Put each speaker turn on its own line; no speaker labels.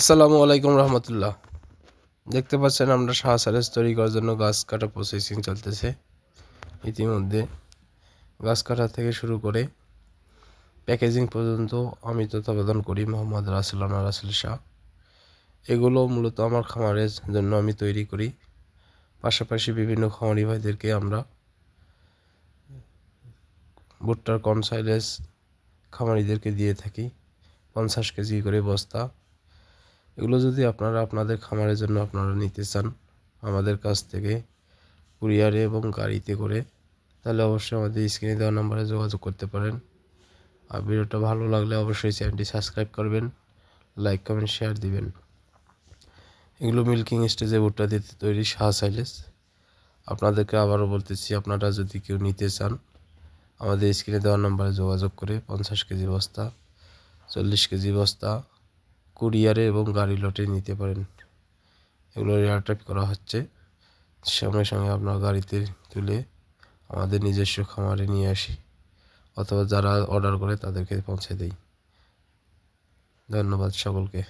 আসসালামু আলাইকুম রহমতুল্লাহ। দেখতে পাচ্ছেন আমরা শাহসারেজ তৈরি করার জন্য গাছ কাটা প্রসেসিং চলতেছে। ইতিমধ্যে গাছ কাটা থেকে শুরু করে প্যাকেজিং পর্যন্ত আমি তত্ত্বাবধান করি মোহাম্মদ রাসেল শাহ। এগুলো মূলত আমার খামারের জন্য আমি তৈরি করি। পাশাপাশি বিভিন্ন খামারি ভাইদেরকে আমরা ভুট্টার কনসাইলেজ খামারিদেরকে দিয়ে থাকি 50 কেজি করে বস্তা। এগুলো যদি আপনারা আপনাদের খামারের জন্য আপনারা নিতে চান আমাদের কাছ থেকে কুরিয়ারে এবং গাড়িতে করে, তাহলে অবশ্যই আমাদের স্ক্রিনে দেওয়া নম্বরে যোগাযোগ করতে পারেন। আর ভিডিওটা ভালো লাগলে অবশ্যই চ্যানেলটি সাবস্ক্রাইব করবেন, লাইক কমেন্ট শেয়ার দিবেন। এগুলো মিল্কিং স্টেজে ভুট্টা দিতে তৈরি শাহসাইলেজ। আপনাদেরকে আবারও বলতেছি, আপনারা যদি কেউ নিতে চান আমাদের স্ক্রিনে দেওয়া নম্বরে যোগাযোগ করে 50 কেজি বস্তা, 40 কেজি বস্তা কুরিয়ারে এবং গাড়ি লটে নিতে পারেন। এগুলো এয়ারটাইট করা হচ্ছে, সঙ্গে সঙ্গে আপনার গাড়িতে তুলে আমাদের নিজস্ব খামারে নিয়ে আসি অথবা যারা অর্ডার করে তাদেরকে পৌঁছে দেই। ধন্যবাদ সকলকে।